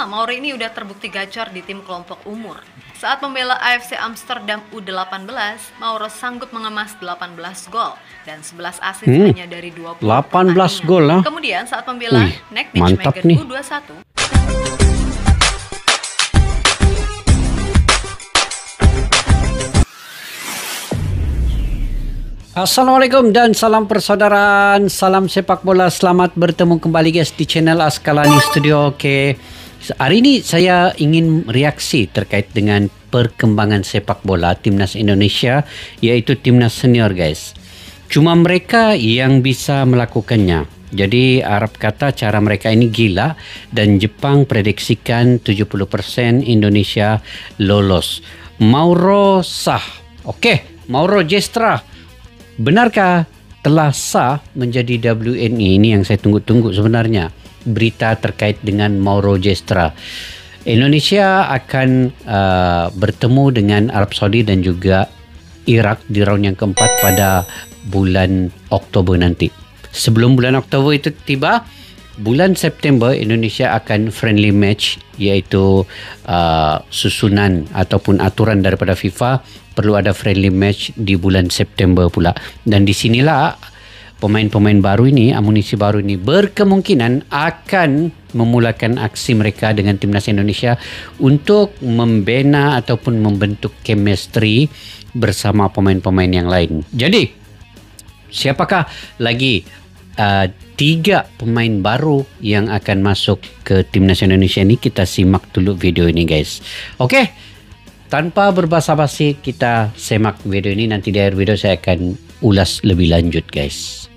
Mauro ini udah terbukti gacor di tim kelompok umur. Saat membela AFC Amsterdam U18, Mauro sanggup mengemas 18 gol dan 11 assist hanya dari 20 18 gol lah. Kemudian saat membela Necknich mantap Megan nih. U21, Assalamualaikum dan salam persaudaraan, salam sepak bola. Selamat bertemu kembali guys di channel Askalani Studio. Oke, hari ini saya ingin reaksi terkait dengan perkembangan sepak bola timnas Indonesia, yaitu timnas senior guys. Cuma mereka yang bisa melakukannya. Jadi Arab kata cara mereka ini gila, dan Jepang prediksikan 70% Indonesia lolos. Mauro sah. Oke, Mauro Gestra, benarkah telah sah menjadi WNI? Ini yang saya tunggu-tunggu sebenarnya, berita terkait dengan Mauro Gestra. Indonesia akan bertemu dengan Arab Saudi dan juga Irak di round yang keempat pada bulan Oktober nanti. Sebelum bulan Oktober itu tiba, bulan September Indonesia akan friendly match, iaitu susunan ataupun aturan daripada FIFA perlu ada friendly match di bulan September pula. Dan di sinilah pemain-pemain baru ini, amunisi baru ini berkemungkinan akan memulakan aksi mereka dengan timnas Indonesia untuk membina ataupun membentuk chemistry bersama pemain-pemain yang lain. Jadi, siapakah lagi 3 pemain baru yang akan masuk ke timnas Indonesia ini? Kita simak dulu video ini guys. Oke, tanpa berbasa-basi kita simak video ini. Nanti di akhir video saya akan ulas lebih lanjut guys.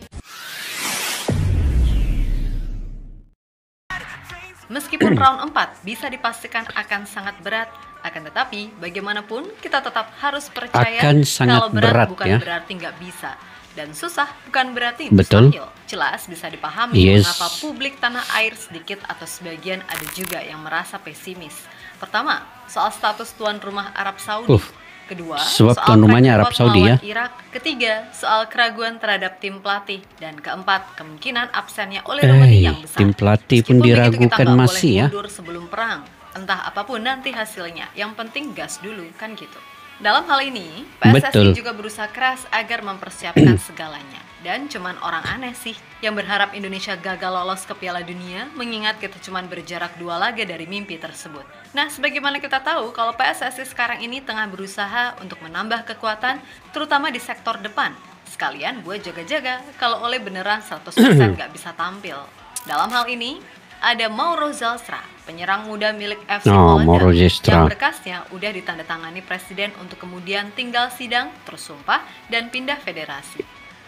meskipun round 4 bisa dipastikan akan sangat berat, akan tetapi bagaimanapun kita tetap harus percaya Akan sangat kalau berat bukan ya. berarti nggak bisa. Dan susah bukan berarti Betul. mustahil. Jelas bisa dipahami mengapa publik tanah air sedikit atau sebagian ada juga yang merasa pesimis. Pertama, soal status tuan rumah Arab Saudi. Kedua, sebab soal tuan rumahnya track Arab record Saudi ya. melawan Irak. Ketiga, soal keraguan terhadap tim pelatih. Dan keempat, kemungkinan absennya oleh Rumeni yang besar. Tim pelatih pun Meskipun begitu, kita diragukan nggak masih boleh ya. mundur sebelum perang. Entah apapun nanti hasilnya, yang penting gas dulu, kan gitu. Dalam hal ini, PSSI juga berusaha keras agar mempersiapkan segalanya. Dan cuman orang aneh sih yang berharap Indonesia gagal lolos ke Piala Dunia, mengingat kita cuman berjarak 2 laga dari mimpi tersebut. Nah, sebagaimana kita tahu kalau PSSI sekarang ini tengah berusaha untuk menambah kekuatan, terutama di sektor depan. Sekalian buat jaga-jaga kalau oleh beneran 100% nggak bisa tampil. Dalam hal ini, ada Mauro Zelstra, penyerang muda milik FC Volendam, yang berkasnya udah ditandatangani presiden untuk kemudian tinggal sidang, terus sumpah, dan pindah federasi.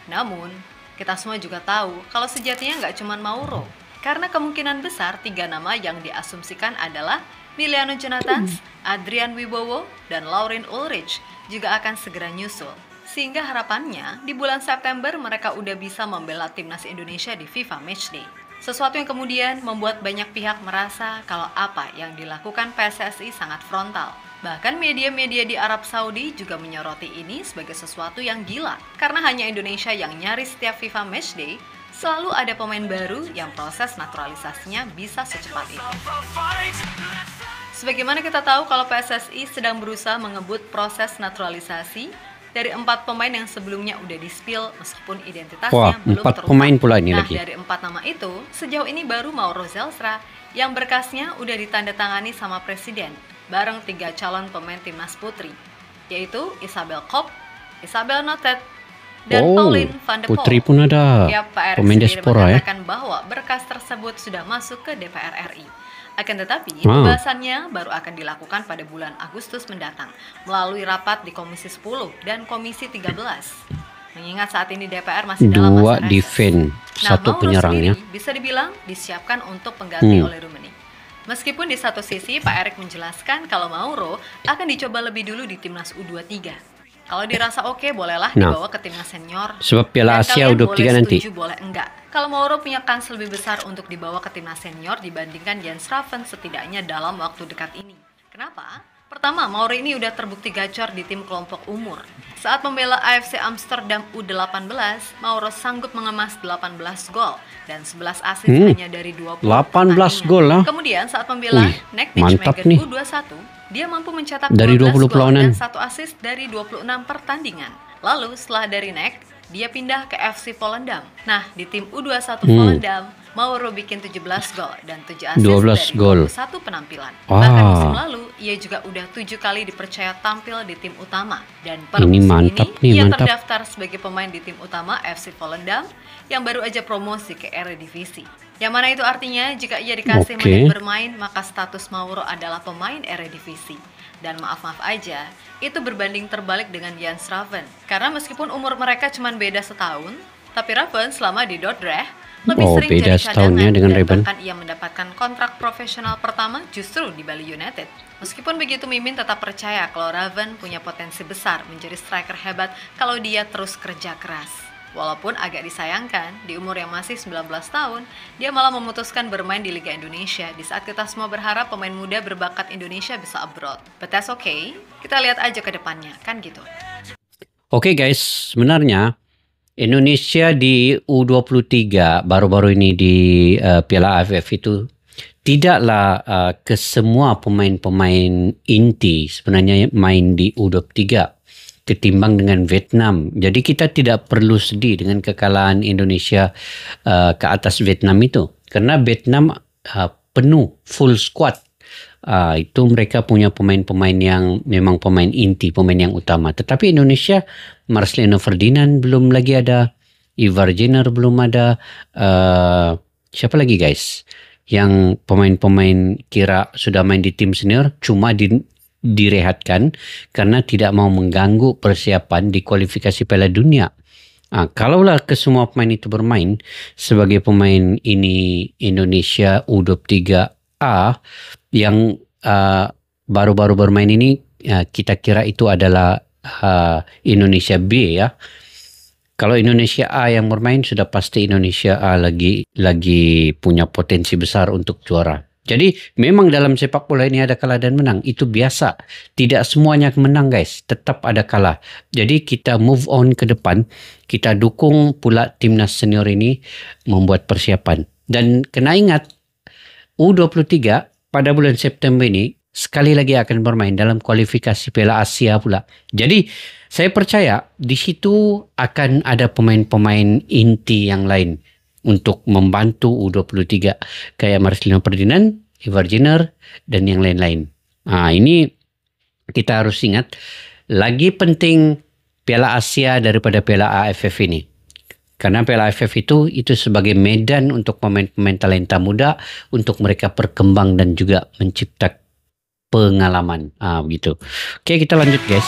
Namun, kita semua juga tahu kalau sejatinya nggak cuma Mauro, karena kemungkinan besar 3 nama yang diasumsikan adalah Miliano Jonathans, Adrian Wibowo, dan Lauren Ulrich juga akan segera nyusul. Sehingga harapannya di bulan September mereka udah bisa membela timnas Indonesia di FIFA Matchday. Sesuatu yang kemudian membuat banyak pihak merasa kalau apa yang dilakukan PSSI sangat frontal. Bahkan media-media di Arab Saudi juga menyoroti ini sebagai sesuatu yang gila. Karena hanya Indonesia yang nyaris setiap FIFA Matchday, selalu ada pemain baru yang proses naturalisasinya bisa secepat itu. Sebagaimana kita tahu kalau PSSI sedang berusaha mengebut proses naturalisasi dari 4 pemain yang sebelumnya udah di-spill meskipun identitasnya belum terungkap. 4 pemain pula ini lagi. Dari 4 nama itu, sejauh ini baru Mauro Zelstra yang berkasnya udah ditandatangani sama presiden bareng 3 calon pemain timnas putri, yaitu Isabel Kopp, Isabel Notet, dan Pauline van de Poel. Putri pun ada. Ya, Pak Erick pemain sendiri diaspora mengatakan bahwa berkas tersebut sudah masuk ke DPR RI. Akan tetapi, pembahasannya baru akan dilakukan pada bulan Agustus mendatang melalui rapat di Komisi 10 dan Komisi 13. Mengingat saat ini DPR masih dalam masa reses. Satu penyerangnya bisa dibilang disiapkan untuk pengganti oleh Rumeni. Meskipun di satu sisi Pak Erick menjelaskan kalau Mauro akan dicoba lebih dulu di timnas U23. Kalau dirasa oke, bolehlah dibawa ke timnas senior. Sebab Piala Asia U23 nanti. Boleh enggak. Kalau Mauro punya kans lebih besar untuk dibawa ke timnas senior dibandingkan Jens Raven setidaknya dalam waktu dekat ini. Kenapa? Pertama, Mauro ini udah terbukti gacor di tim kelompok umur. Saat membela AFC Amsterdam U18, Mauro sanggup mengemas 18 gol dan 11 assist hanya dari 20 18 gol lah. Kemudian saat membela NEC Nijmegen U21, dia mampu mencetak dari 12 gol dan 1 assist dari 26 pertandingan. Lalu setelah dari NEC, dia pindah ke FC Volendam. Nah, di tim U21 Volendam, Mauro bikin 17 gol dan 7 assist dari 21 penampilan. Bahkan musim lalu, ia juga udah 7 kali dipercaya tampil di tim utama. Dan per musim ini, ia terdaftar sebagai pemain di tim utama FC Volendam yang baru aja promosi ke Eredivisie. Yang mana itu artinya, jika ia dikasih menit bermain, maka status Mauro adalah pemain Eredivisie. Dan maaf-maaf aja, itu berbanding terbalik dengan Jens Raven. Karena meskipun umur mereka cuma beda setahun, tapi Raven selama di Dordrecht lebih sering jadi cadangan dan bahkan ia mendapatkan kontrak profesional pertama justru di Bali United. Meskipun begitu, Mimin tetap percaya kalau Raven punya potensi besar menjadi striker hebat kalau dia terus kerja keras. Walaupun agak disayangkan, di umur yang masih 19 tahun, dia malah memutuskan bermain di Liga Indonesia di saat kita semua berharap pemain muda berbakat Indonesia bisa abroad. But that's okay, kita lihat aja ke depannya, kan gitu. Oke guys, sebenarnya Indonesia di U23 baru-baru ini di Piala AFF itu tidaklah ke semua pemain-pemain inti sebenarnya main di U23 ketimbang dengan Vietnam. Jadi kita tidak perlu sedih dengan kekalahan Indonesia ke atas Vietnam itu. Karena Vietnam penuh, full squad. Itu mereka punya pemain-pemain yang memang pemain inti, pemain yang utama. Tetapi Indonesia, Marcelino Ferdinand belum lagi ada, Ivar Jenner belum ada, siapa lagi guys? Yang pemain-pemain kira sudah main di tim senior cuma direhatkan karena tidak mau mengganggu persiapan di kualifikasi Piala Dunia. Kalaulah kesemua pemain itu bermain sebagai pemain ini Indonesia U23A yang baru-baru bermain ini, kita kira itu adalah Indonesia B ya. Kalau Indonesia A yang bermain sudah pasti Indonesia A lagi punya potensi besar untuk juara. Jadi memang dalam sepak bola ini ada kalah dan menang. Itu biasa. Tidak semuanya menang guys. Tetap ada kalah. Jadi kita move on ke depan. Kita dukung pula timnas senior ini membuat persiapan. Dan kena ingat U23 pada bulan September ini sekali lagi akan bermain dalam kualifikasi Piala Asia pula. Jadi saya percaya di situ akan ada pemain-pemain inti yang lain untuk membantu U23 kayak Marcelino Ferdinand, Ivar Jenner dan yang lain-lain. Ini kita harus ingat, lagi penting Piala Asia daripada Piala AFF ini. Karena Piala AFF itu sebagai medan untuk pemain-pemain talenta muda untuk mereka berkembang dan juga mencipta pengalaman. Begitu. Oke, kita lanjut guys.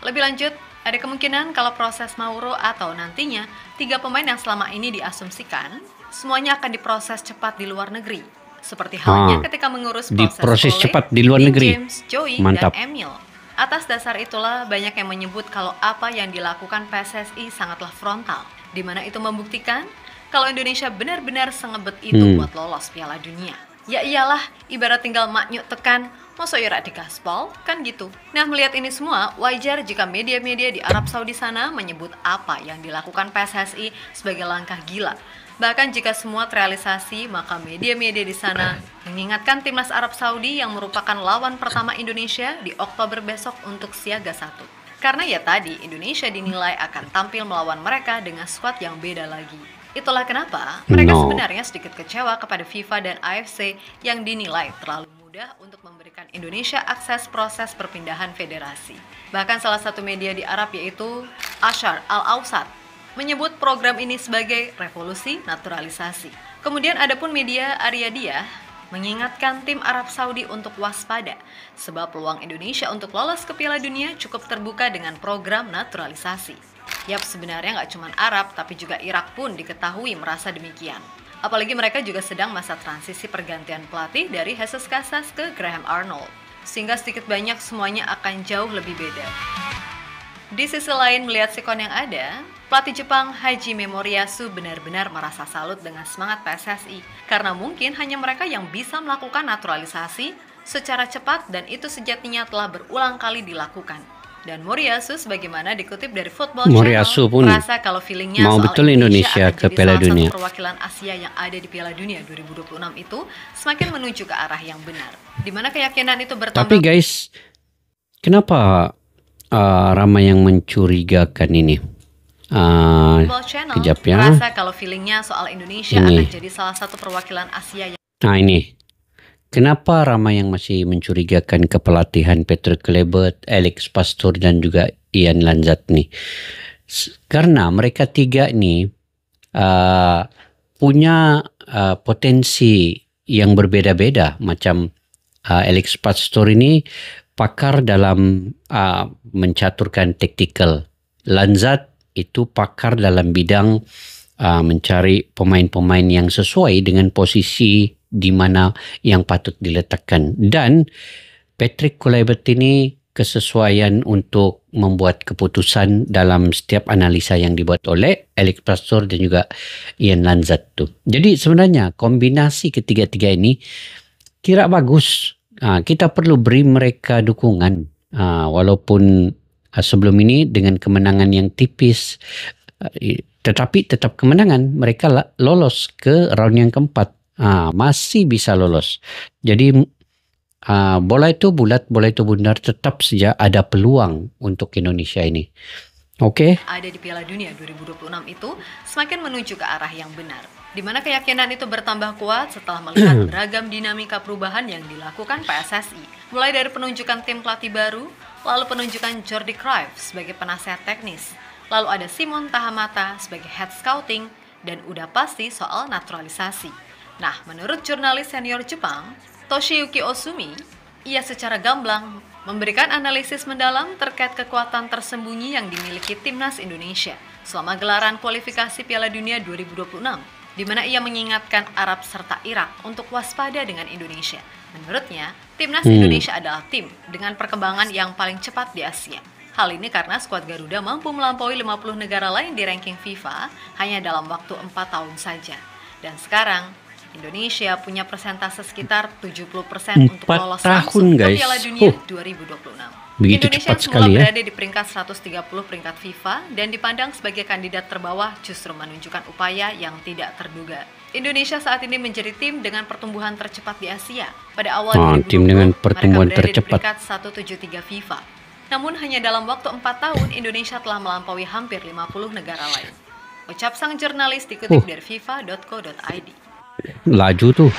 Lebih lanjut, ada kemungkinan kalau proses Mauro atau nantinya 3 pemain yang selama ini diasumsikan semuanya akan diproses cepat di luar negeri. Seperti halnya ketika mengurus proses cepat di luar negeri. James, Joey, Mantap. dan Emil. Atas dasar itulah banyak yang menyebut kalau apa yang dilakukan PSSI sangatlah frontal, di mana itu membuktikan kalau Indonesia benar-benar sengebet itu buat lolos Piala Dunia. Ya iyalah, ibarat tinggal maknyuk tekan, masa irak digaspol, kan gitu. Nah, melihat ini semua, wajar jika media-media di Arab Saudi sana menyebut apa yang dilakukan PSSI sebagai langkah gila. Bahkan jika semua terrealisasi, maka media-media di sana mengingatkan timnas Arab Saudi yang merupakan lawan pertama Indonesia di Oktober besok untuk siaga 1. Karena ya tadi, Indonesia dinilai akan tampil melawan mereka dengan skuad yang beda lagi. Itulah kenapa mereka sebenarnya sedikit kecewa kepada FIFA dan AFC yang dinilai terlalu mudah untuk memberikan Indonesia akses proses perpindahan federasi. Bahkan salah satu media di Arab yaitu Ashar Al-Awsat menyebut program ini sebagai revolusi naturalisasi. Kemudian ada pun media Ariyadiyah mengingatkan tim Arab Saudi untuk waspada sebab peluang Indonesia untuk lolos ke Piala Dunia cukup terbuka dengan program naturalisasi. Yap, sebenarnya nggak cuma Arab, tapi juga Irak pun diketahui merasa demikian. Apalagi mereka juga sedang masa transisi pergantian pelatih dari Jesus Casas ke Graham Arnold. Sehingga sedikit banyak semuanya akan jauh lebih beda. Di sisi lain, melihat sikon yang ada, pelatih Jepang Haji Memoriyasu benar-benar merasa salut dengan semangat PSSI. Karena mungkin hanya mereka yang bisa melakukan naturalisasi secara cepat dan itu sejatinya telah berulang kali dilakukan. Dan Moriyasu sebagaimana dikutip dari Football Moriyasu Channel pun merasa kalau feelingnya mau soal betul Indonesia akan ke jadi Piala salah Dunia. satu perwakilan Asia yang ada di Piala Dunia 2026 itu semakin menuju ke arah yang benar, di mana keyakinan itu bertambah. Tapi guys, kenapa ramai yang mencurigakan ini? Football Channel kejap ya. merasa kalau feelingnya soal Indonesia akan jadi salah satu perwakilan Asia yang... Nah ini, kenapa ramai yang masih mencurigakan kepelatihan Patrick Kluivert, Alex Pastoor dan juga Ian Lanzat nih? Karena mereka tiga ini punya potensi yang berbeda-beda. Macam Alex Pastoor ini pakar dalam mencaturkan taktikal. Lanzat itu pakar dalam bidang mencari pemain-pemain yang sesuai dengan posisi di mana yang patut diletakkan. Dan Patrick Kluivert ini kesesuaian untuk membuat keputusan dalam setiap analisa yang dibuat oleh Alex Pastoor dan juga Ian Lanzat tu. Jadi sebenarnya kombinasi ketiga-tiga ini kira bagus. Kita perlu beri mereka dukungan. Walaupun sebelum ini dengan kemenangan yang tipis, tetapi tetap kemenangan. Mereka lolos ke round yang keempat. Masih bisa lolos. Jadi bola itu bulat, bola itu bundar, tetap saja ada peluang untuk Indonesia ini. Oke. Ada di Piala Dunia 2026 itu semakin menuju ke arah yang benar, di mana keyakinan itu bertambah kuat setelah melihat beragam dinamika perubahan yang dilakukan PSSI. Mulai dari penunjukan tim pelatih baru, lalu penunjukan Jordi Cruyff sebagai penasehat teknis, lalu ada Simon Tahamata sebagai head scouting, dan udah pasti soal naturalisasi. Nah, menurut jurnalis senior Jepang, Toshiyuki Osumi, ia secara gamblang memberikan analisis mendalam terkait kekuatan tersembunyi yang dimiliki timnas Indonesia selama gelaran kualifikasi Piala Dunia 2026, di mana ia mengingatkan Arab serta Irak untuk waspada dengan Indonesia. Menurutnya, timnas Indonesia adalah tim dengan perkembangan yang paling cepat di Asia. Hal ini karena skuad Garuda mampu melampaui 50 negara lain di ranking FIFA hanya dalam waktu 4 tahun saja. Dan sekarang, Indonesia punya persentase sekitar 70% untuk lolos langsung ke Piala Dunia 2026. Indonesia semula berada di peringkat 130 peringkat FIFA dan dipandang sebagai kandidat terbawah justru menunjukkan upaya yang tidak terduga. Indonesia saat ini menjadi tim dengan pertumbuhan tercepat di Asia. Pada awal 2020, tim dengan pertumbuhan mereka berada tercepat di peringkat 173 FIFA. Namun hanya dalam waktu 4 tahun Indonesia telah melampaui hampir 50 negara lain. Ucap sang jurnalis dikutip dari fifa.co.id. Laju tuh.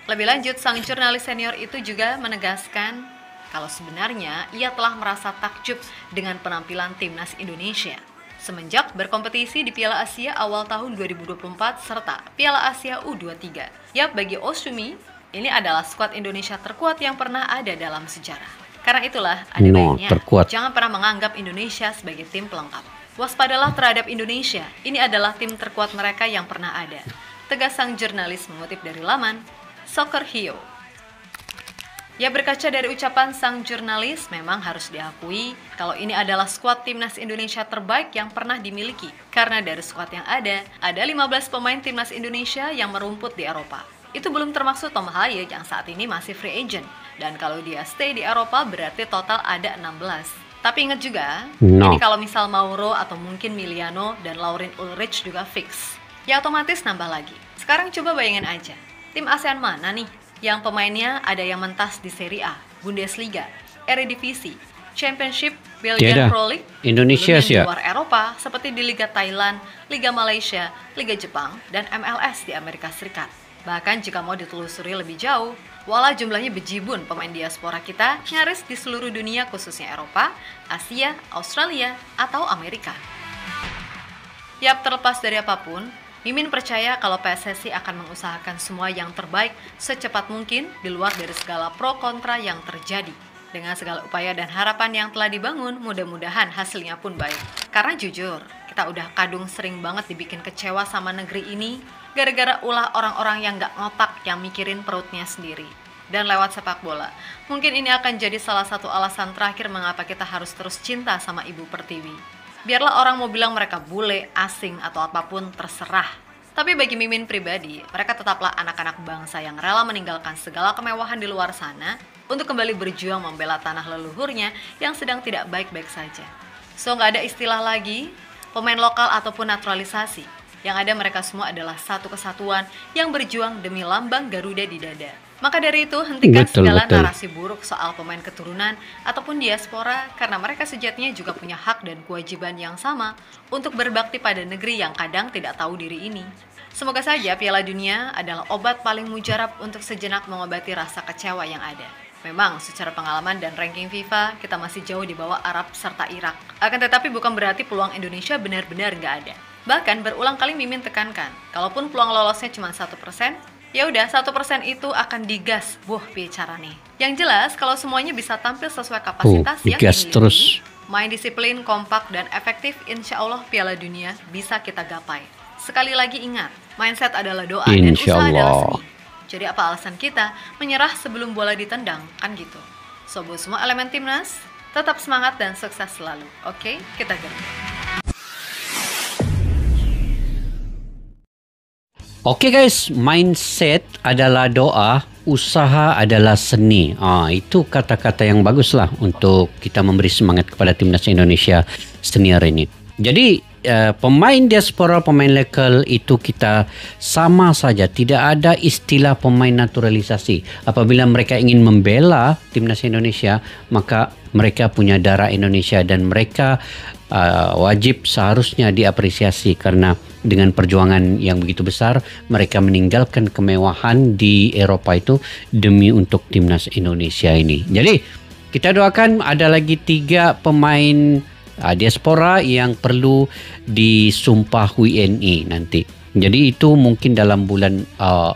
Lebih lanjut, sang jurnalis senior itu juga menegaskan kalau sebenarnya ia telah merasa takjub dengan penampilan timnas Indonesia semenjak berkompetisi di Piala Asia awal tahun 2024 serta Piala Asia U23. Yap, bagi Osumi, ini adalah skuad Indonesia terkuat yang pernah ada dalam sejarah. Karena itulah, ada baiknya jangan pernah menganggap Indonesia sebagai tim pelengkap. Waspadalah terhadap Indonesia, ini adalah tim terkuat mereka yang pernah ada. Tegas sang jurnalis mengutip dari laman Soccer Hero. Ya, berkaca dari ucapan sang jurnalis, memang harus diakui kalau ini adalah skuad timnas Indonesia terbaik yang pernah dimiliki. Karena dari skuad yang ada 15 pemain timnas Indonesia yang merumput di Eropa. Itu belum termasuk Tom Haye yang saat ini masih free agent. Dan kalau dia stay di Eropa berarti total ada 16. Tapi ingat juga, ini kalau misal Mauro atau mungkin Miliano dan Laurin Ulrich juga fix. Ya otomatis nambah lagi. Sekarang coba bayangin aja, tim ASEAN mana nih yang pemainnya ada yang mentas di Serie A, Bundesliga, Eredivisie, Championship, Belgian Pro League, Indonesia sih di luar Eropa seperti di Liga Thailand, Liga Malaysia, Liga Jepang, dan MLS di Amerika Serikat. Bahkan jika mau ditelusuri lebih jauh, walau jumlahnya bejibun, pemain diaspora kita nyaris di seluruh dunia khususnya Eropa, Asia, Australia, atau Amerika. Yap, terlepas dari apapun, Mimin percaya kalau PSSI akan mengusahakan semua yang terbaik secepat mungkin di luar dari segala pro kontra yang terjadi. Dengan segala upaya dan harapan yang telah dibangun, mudah-mudahan hasilnya pun baik. Karena jujur, kita udah kadung sering banget dibikin kecewa sama negeri ini gara-gara ulah orang-orang yang gak ngotak yang mikirin perutnya sendiri. Dan lewat sepak bola, mungkin ini akan jadi salah satu alasan terakhir mengapa kita harus terus cinta sama Ibu Pertiwi. Biarlah orang mau bilang mereka bule, asing, atau apapun, terserah. Tapi bagi Mimin pribadi, mereka tetaplah anak-anak bangsa yang rela meninggalkan segala kemewahan di luar sana untuk kembali berjuang membela tanah leluhurnya yang sedang tidak baik-baik saja. So nggak ada istilah lagi, pemain lokal ataupun naturalisasi. Yang ada mereka semua adalah satu kesatuan yang berjuang demi lambang Garuda di dada. Maka dari itu, hentikan segala narasi buruk soal pemain keturunan ataupun diaspora karena mereka sejatinya juga punya hak dan kewajiban yang sama untuk berbakti pada negeri yang kadang tidak tahu diri ini. Semoga saja Piala Dunia adalah obat paling mujarab untuk sejenak mengobati rasa kecewa yang ada. Memang secara pengalaman dan ranking FIFA kita masih jauh di bawah Arab serta Irak. Akan tetapi bukan berarti peluang Indonesia benar-benar nggak ada. Bahkan berulang kali Mimin tekankan, kalaupun peluang lolosnya cuma 1%, ya udah 1% itu akan digas. Piye carane. Yang jelas kalau semuanya bisa tampil sesuai kapasitas yang dimiliki, main disiplin, kompak dan efektif, insya Allah Piala Dunia bisa kita gapai. Sekali lagi ingat, mindset adalah doa dan usaha adalah seni. Jadi apa alasan kita menyerah sebelum bola ditendang, kan gitu. So buat semua elemen timnas, tetap semangat dan sukses selalu. Oke, kita gerak. Oke guys, mindset adalah doa, usaha adalah seni. Itu kata-kata yang bagus lah untuk kita memberi semangat kepada timnas Indonesia senior ini. Jadi pemain diaspora, pemain lokal itu kita sama saja. Tidak ada istilah pemain naturalisasi. Apabila mereka ingin membela timnas Indonesia, maka mereka punya darah Indonesia dan mereka wajib seharusnya diapresiasi karena dengan perjuangan yang begitu besar mereka meninggalkan kemewahan di Eropa itu demi untuk timnas Indonesia ini. Jadi kita doakan ada lagi 3 pemain diaspora yang perlu disumpah WNI nanti. Jadi itu mungkin dalam bulan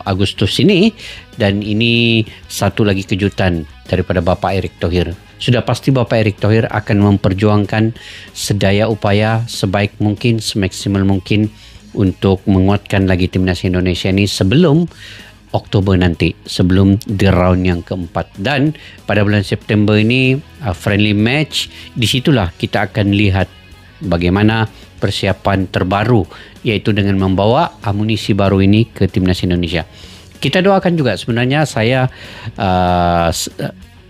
Agustus ini, dan ini satu lagi kejutan daripada Bapak Erick Thohir. Sudah pasti Bapak Erick Thohir akan memperjuangkan sedaya upaya sebaik mungkin, semaksimal mungkin untuk menguatkan lagi timnas Indonesia ini sebelum Oktober nanti, sebelum di round yang keempat. Dan pada bulan September ini friendly match, disitulah kita akan lihat bagaimana persiapan terbaru, yaitu dengan membawa amunisi baru ini ke timnas Indonesia. Kita doakan juga, sebenarnya saya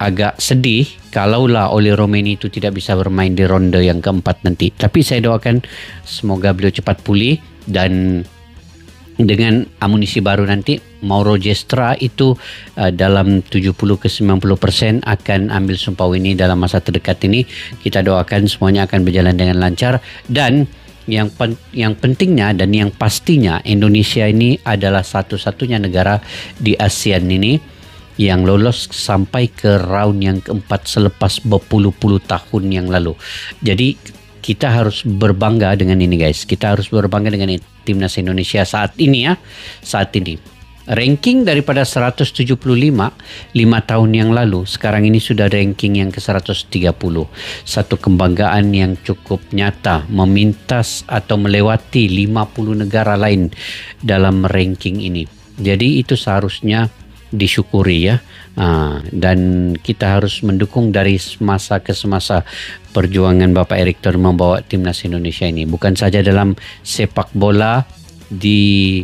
agak sedih kalaulah Oli Romeni itu tidak bisa bermain di ronde yang keempat nanti. Tapi saya doakan semoga beliau cepat pulih, dan dengan amunisi baru nanti Mauro Gestra itu dalam 70-90% akan ambil sumpah ini dalam masa terdekat ini. Kita doakan semuanya akan berjalan dengan lancar, dan yang pentingnya dan yang pastinya Indonesia ini adalah satu-satunya negara di ASEAN ini yang lolos sampai ke round yang keempat selepas berpuluh-puluh tahun yang lalu. Jadi kita harus berbangga dengan ini guys. Kita harus berbangga dengan timnas Indonesia saat ini ya. Saat ini ranking daripada 175 5 tahun yang lalu, sekarang ini sudah ranking yang ke 130. Satu kebanggaan yang cukup nyata, memintas atau melewati 50 negara lain dalam ranking ini. Jadi itu seharusnya disyukuri ya. Dan kita harus mendukung dari semasa ke semasa perjuangan Bapak Erick Thohir membawa timnas Indonesia ini, bukan saja dalam sepak bola di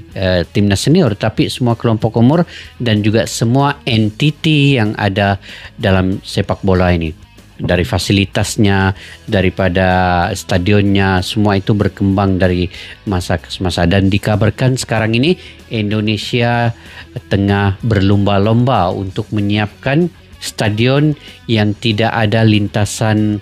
timnas senior, tapi semua kelompok umur dan juga semua entiti yang ada dalam sepak bola ini. Dari fasilitasnya, daripada stadionnya, semua itu berkembang dari masa ke masa. Dan dikabarkan sekarang ini Indonesia tengah berlomba-lomba untuk menyiapkan stadion yang tidak ada lintasan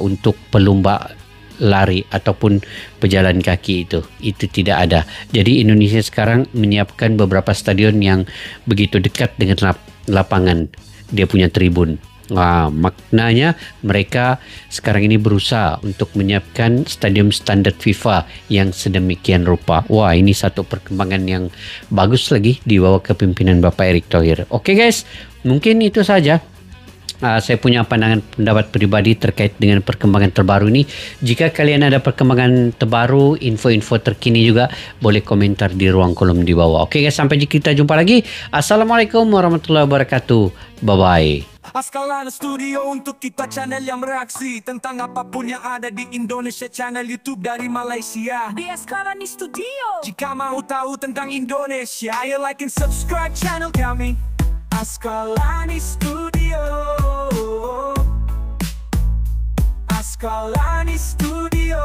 untuk pelumba lari ataupun pejalan kaki, itu tidak ada. Jadi Indonesia sekarang menyiapkan beberapa stadion yang begitu dekat dengan lapangan, dia punya tribun. Maknanya mereka sekarang ini berusaha untuk menyiapkan stadium standar FIFA yang sedemikian rupa. Ini satu perkembangan yang bagus lagi di bawah kepimpinan Bapak Erick Thohir. Oke guys, mungkin itu saja saya punya pendapat pribadi terkait dengan perkembangan terbaru ini. Jika kalian ada perkembangan terbaru, info-info terkini juga, boleh komentar di ruang kolom di bawah. Oke guys, sampai kita jumpa lagi. Assalamualaikum warahmatullahi wabarakatuh. Bye-bye. Askalani Studio untuk kita channel yang bereaksi tentang apapun yang ada di Indonesia. Channel YouTube dari Malaysia di Askalani Studio. Jika mau tahu tentang Indonesia, ayo like and subscribe channel kami Askalani Studio. Askalani Studio.